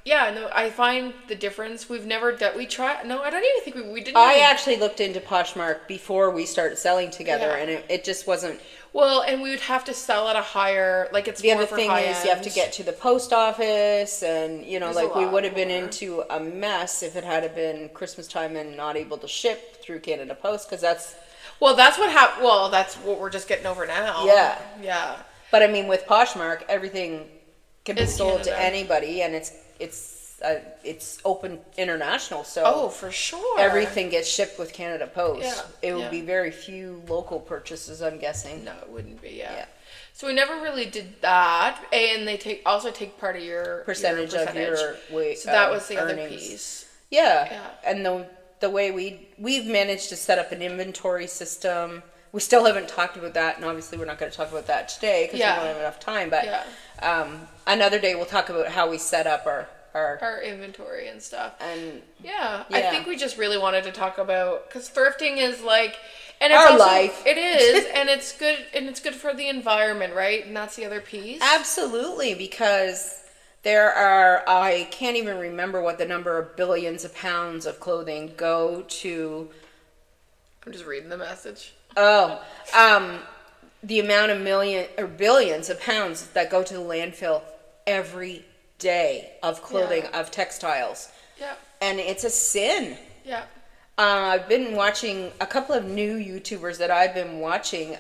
yeah, no, I find the difference. We've never done. We tried. No, I don't even think we didn't. I even, actually looked into Poshmark before we started selling together, Yeah. and it just wasn't. Well, and we would have to sell at a higher. Like it's The more other for thing high is you have to end. get to the post office, and There's like a we lot would have been more. into a mess if it had been Christmas time and not able to ship through Canada Post, because that's. Well, that's what happened. Well, that's what we're just getting over now. Yeah. Yeah. But I mean, with Poshmark, everything can be It's sold to Canada. anybody, and it's open international, so Oh, for sure. everything gets shipped with Canada Post. Yeah, It would yeah. be very few local purchases, I'm guessing. No, it wouldn't be. Yeah. So we never really did that, and they also take part of your Percentage of your weight. So that was the other earnings. piece. Yeah. Yeah. And the way we've managed to set up an inventory system. We still haven't talked about that, and obviously we're not going to talk about that today because Yeah. we don't have enough time. But Yeah. another day we'll talk about how we set up Our inventory and stuff. and Yeah, Yeah. I think we just really wanted to talk about because thrifting is like, and it's Our also, life. It is, and it's good for the environment, right? And that's the other piece. absolutely, because there are, I can't even remember what the number of billions of pounds of clothing go to. I'm just reading the message. The amount of billions of pounds that go to the landfill every day of clothing, Yeah. of textiles. Yeah, And it's a sin. yeah, I've been watching a couple of new YouTubers that I've been watching.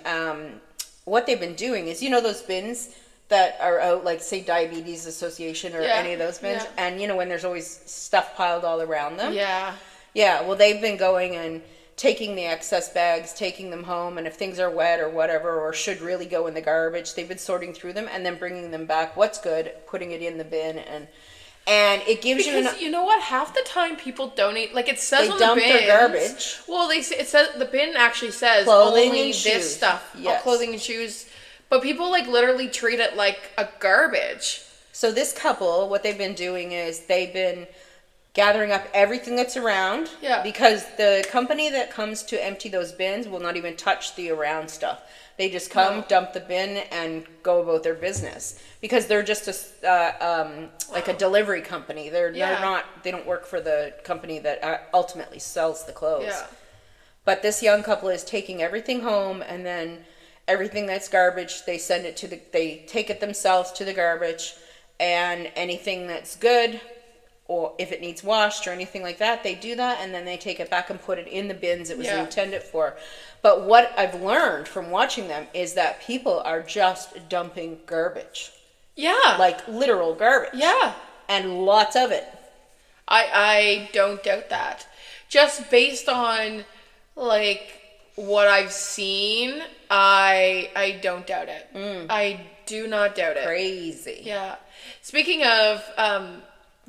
What they've been doing is, those bins that are out, like say Diabetes Association or Yeah, any of those bins, yeah. and when there's always stuff piled all around them. yeah. Yeah, well, they've been going and taking the excess bags, taking them home, and if things are wet or whatever, or should really go in the garbage, they've been sorting through them and then bringing them back. What's good, putting it in the bin, and it gives you Because you know what? Half the time people donate, like it says They on the dump bins. their garbage. Well, it says the bin actually says Clothing only and this shoes. stuff, Yes. clothing and shoes. But people like literally treat it like a garbage. So this couple, what they've been doing is they've been gathering up everything that's around. Yeah. Because the company that comes to empty those bins will not even touch the around stuff. They just come, No. dump the bin, and go about their business. Because they're just like a delivery company. They're Yeah. not. They don't work for the company that ultimately sells the clothes. Yeah. But this young couple is taking everything home, and then everything that's garbage, they send it they take it themselves to the garbage, and anything that's good, or if it needs washed or anything like that, they do that, and then they take it back and put it in the bins it was Yeah. intended for. But what I've learned from watching them is that people are just dumping garbage, Yeah. like literal garbage. Yeah. And lots of it. I don't doubt that. Just based on like what I've seen, I don't doubt it. I do not doubt it. Crazy. Yeah. Speaking of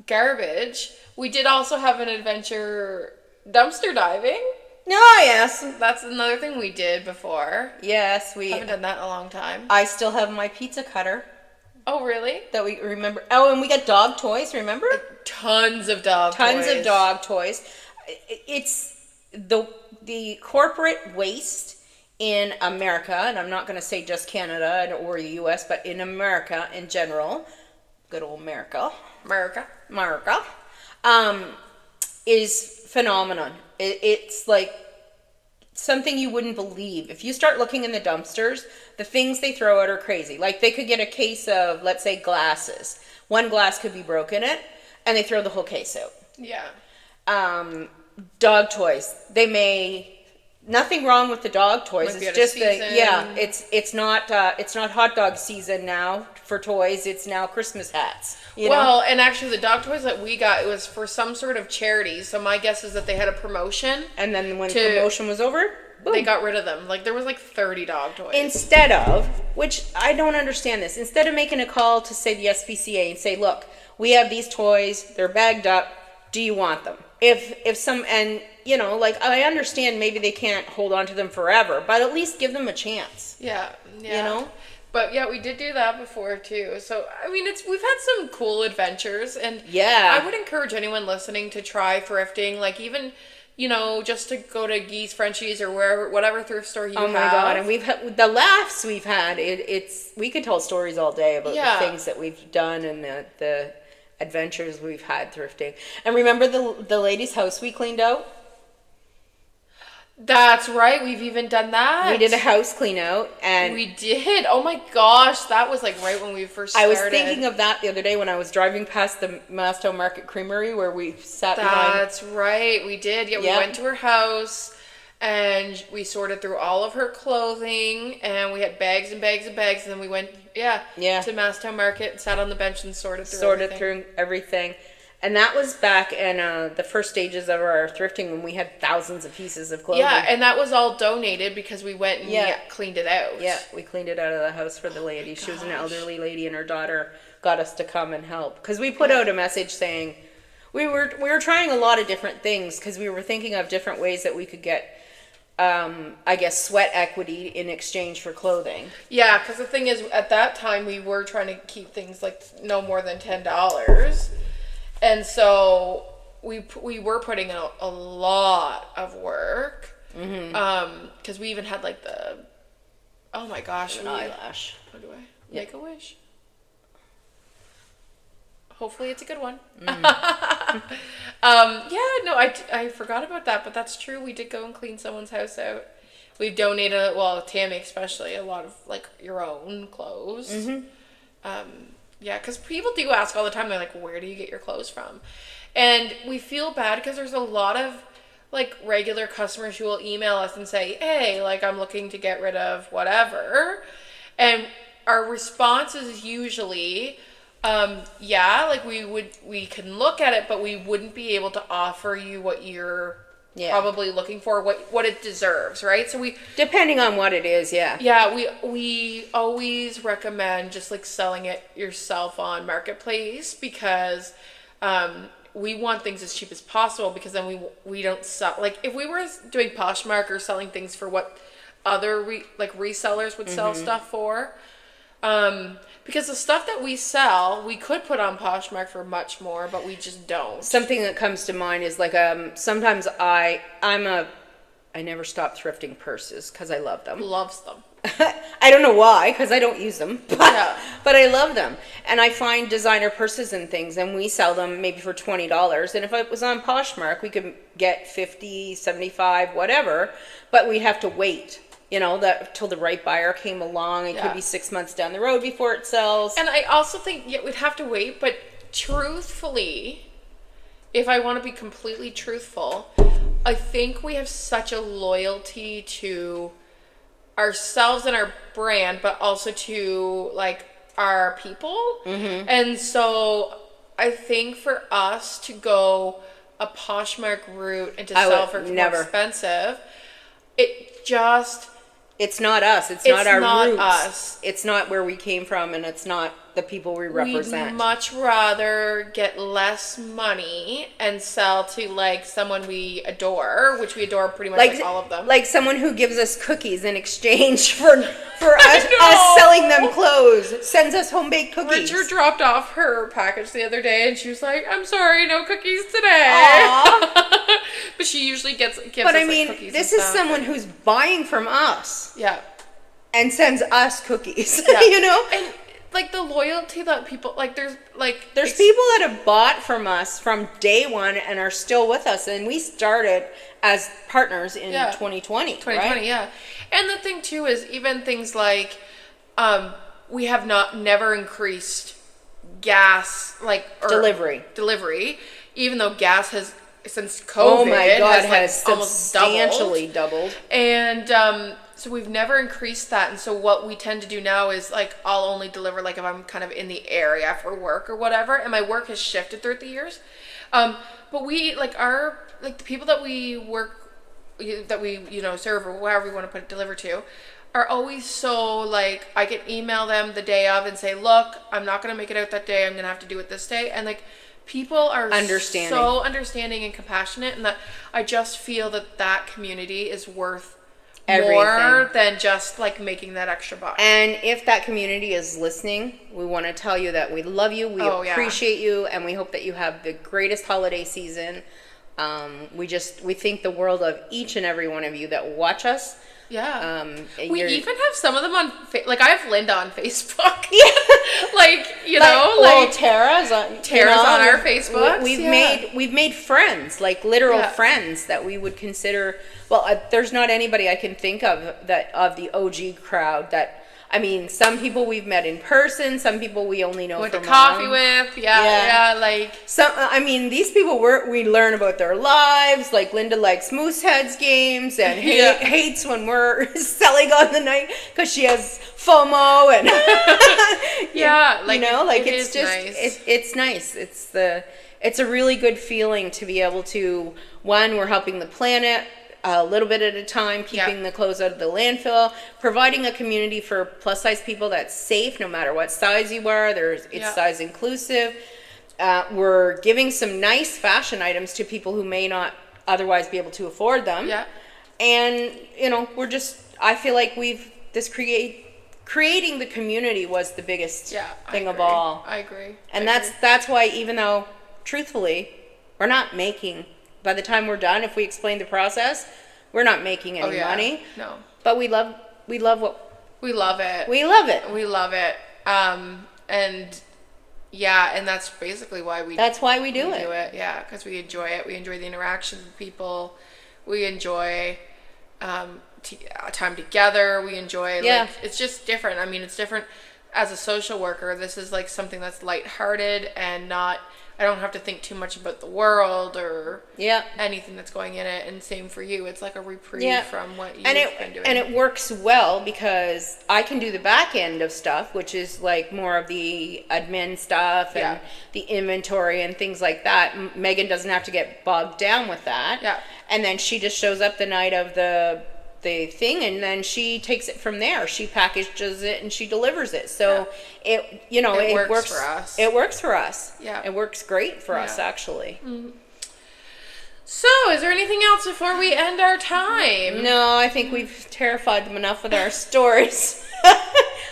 garbage, we did also have an adventure dumpster diving. Oh, yes. That's another thing we did before. Yes, Haven't done that in a long time. I still have my pizza cutter Oh, really? that we remember. Oh, and we got dog toys, remember? Tons of dog Tons toys. of dog toys. It's the corporate waste in America, and I'm not going to say just Canada or the US, but in America in general, good old America, is phenomenon. It's like something you wouldn't believe. If you start looking in the dumpsters, the things they throw out are crazy. Like they could get a case of, let's say, glasses. One glass could be broken in, and they throw the whole case out. Yeah. Dog toys. Nothing wrong with the dog toys. Might be It's out of just season. it's not hot dog season now for toys. It's now Christmas hats. You know? Well, and actually the dog toys that we got, it was for some sort of charity. So my guess is that they had a promotion. And then when to- promotion was over, boom. They got rid of them. Like there was like 30 dog toys. Instead of, which I don't understand this, instead of making a call to say the SPCA and say, look, we have these toys, they're bagged up, do you want them? If some, and like I understand maybe they can't hold on to them forever, but at least give them a chance. Yeah. know? But yeah, we did do that before too. So I mean, we've had some cool adventures, and Yeah. I would encourage anyone listening to try thrifting. Like even, just to go to Gee's Frenchies or whatever thrift store you have. Oh my god! And we've had the laughs we've had. We could tell stories all day about Yeah. the things that we've done and the adventures we've had thrifting. And remember the lady's house we cleaned out? That's right. We've even done that. We did a house clean out, and we did. Oh my gosh, that was like right when we first started. I was thinking of that the other day when I was driving past the Mastow Market Creamery where we sat behind. That's right. We did. Yeah, we went to her house and we sorted through all of her clothing, and we had bags and bags and bags, and then we went to Mastow Market and sat on the bench and sorted through everything. And that was back in the first stages of our thrifting when we had thousands of pieces of clothing. Yeah, and that was all donated because we went and cleaned it out. Yeah, we cleaned it out of the house for the lady. She was an elderly lady, and her daughter got us to come and help. Because we put out a message saying we were trying a lot of different things because we were thinking of different ways that we could get, I guess, sweat equity in exchange for clothing. Yeah, because the thing is, at that time, we were trying to keep things like no more than $10. And so we were putting in a lot of work, because we even had like oh my gosh, an eyelash. What do I make a wish? Hopefully it's a good one. I forgot about that, but that's true. We did go and clean someone's house out. We've donated, Tammy especially, a lot of like your own clothes. Yeah, because people do ask all the time, they're like, where do you get your clothes from? And we feel bad because there's a lot of, like, regular customers who will email us and say, hey, like, I'm looking to get rid of whatever. And our response is usually, like, we can look at it, but we wouldn't be able to offer you what you're probably looking for, what it deserves, right? So depending on what it is, we always recommend just like selling it yourself on Marketplace, because we want things as cheap as possible, because then we don't sell, like if we were doing Poshmark or selling things for what other resellers would sell stuff for, because the stuff that we sell, we could put on Poshmark for much more, but we just don't. Something that comes to mind is like sometimes I never stop thrifting purses because I love them. Loves them. I don't know why, because I don't use them, but I love them. And I find designer purses and things, and we sell them maybe for $20. And if it was on Poshmark, we could get $50, $75, whatever, but we'd have to wait. Till the right buyer came along. It could be 6 months down the road before it sells. And I also think we'd have to wait, but truthfully, if I want to be completely truthful, I think we have such a loyalty to ourselves and our brand, but also to like our people. And so I think for us to go a Poshmark route and to sell for more expensive, it's not us. It's not our roots. It's not where we came from, and it's not the people we represent. We'd much rather get less money and sell to like someone we adore, which we adore pretty much like all of them. Like someone who gives us cookies in exchange for us selling them clothes, sends us home baked cookies. Richard dropped off her package the other day, and she was like, "I'm sorry, no cookies today." But she usually gives us cookies. This is someone who's buying from us. Yeah. And sends us cookies. Yeah. And like the loyalty that people there's people that have bought from us from day one and are still with us, and we started as partners in 2020, right? Yeah. And the thing too is even things like we have never increased gas delivery, even though gas has since COVID has substantially doubled. And so we've never increased that. And so what we tend to do now is like I'll only deliver like if I'm kind of in the area for work or whatever. And my work has shifted throughout the years. But we the people that we work, that we serve or wherever we want to deliver to, are always so like I can email them the day of and say, look, I'm not gonna make it out that day. I'm gonna have to do it this day. And like people are so understanding and compassionate, and that I just feel that community is worth more than just like making that extra buck. And if that community is listening, we want to tell you that we love you, we appreciate you, and we hope that you have the greatest holiday season. We think the world of each and every one of you that watch us. Yeah. We you're- even have some of them on, like I have Linda on Facebook. Yeah. Like, you know, well, like Tara's on our Facebooks, We've made friends, like literal Yeah. friends that we would consider. Well, there's not anybody I can think of that of the OG crowd that. I mean, some people we've met in person, some people we only know went from to coffee online. with. Yeah, like. Some, I mean, these people we learn about their lives. Like Linda likes Mooseheads games and hates when we're selling on the night because she has FOMO and Yeah, like, you know, like it it's is just nice. it's nice. It's a really good feeling to be able to, one, we're helping the planet a little bit at a time, keeping the clothes out of the landfill, providing a community for plus size people that's safe no matter what size you are. It's size inclusive. We're giving some nice fashion items to people who may not otherwise be able to afford them. Yeah. And you know, I feel like creating the community was the biggest thing of all. I agree. And that's why, even though truthfully we're not making, by the time we're done, if we explain the process, we're not making any money. No. But we love what we love it. we love it. We love it. And and that's basically why we do it. Yeah, because we enjoy it. We enjoy the interaction with people. We enjoy time together. We enjoy like it's just different. I mean, it's different as a social worker. This is like something that's lighthearted and not. I don't have to think too much about the world or anything that's going in it. And same for you. It's like a reprieve from what you've been doing. And it works well because I can do the back end of stuff, which is like more of the admin stuff and the inventory and things like that. Megan doesn't have to get bogged down with that. Yeah. And then she just shows up the night of the thing, and then she takes it from there. She packages it and she delivers it. So it works for us. It works for us. Yeah. It works great for us, actually. Mm-hmm. So, is there anything else before we end our time? No, I think we've terrified them enough with our stories.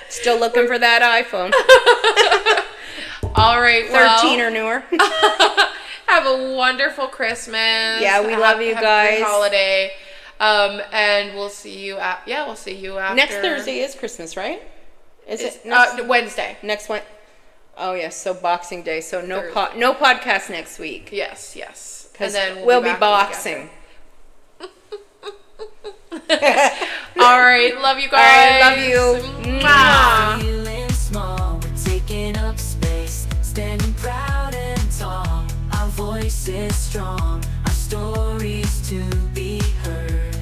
Still looking for that iPhone. All right, 13 or newer. Have a wonderful Christmas. Yeah, we love you have guys. A great holiday. And we'll see you we'll see you after. Next Thursday is Christmas, right? Wednesday. Next one. Oh yes, so Boxing Day. So no podcast next week. Yes. Because then we'll be boxing. All right, love you guys. All right, love you. Mwah. Feeling small, we're taking up space, standing proud and tall. Our voice is strong, our stories to be heard,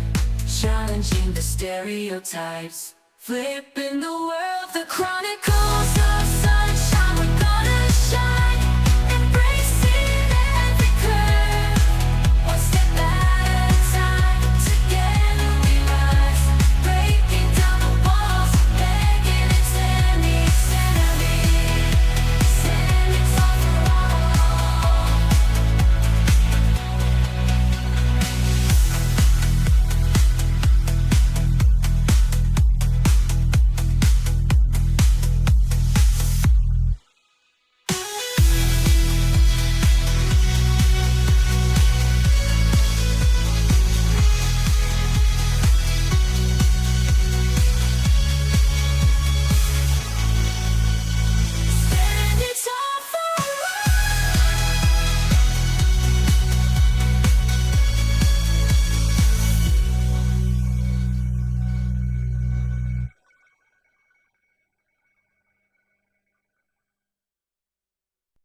challenging the stereotypes, flipping the world, the chronicle.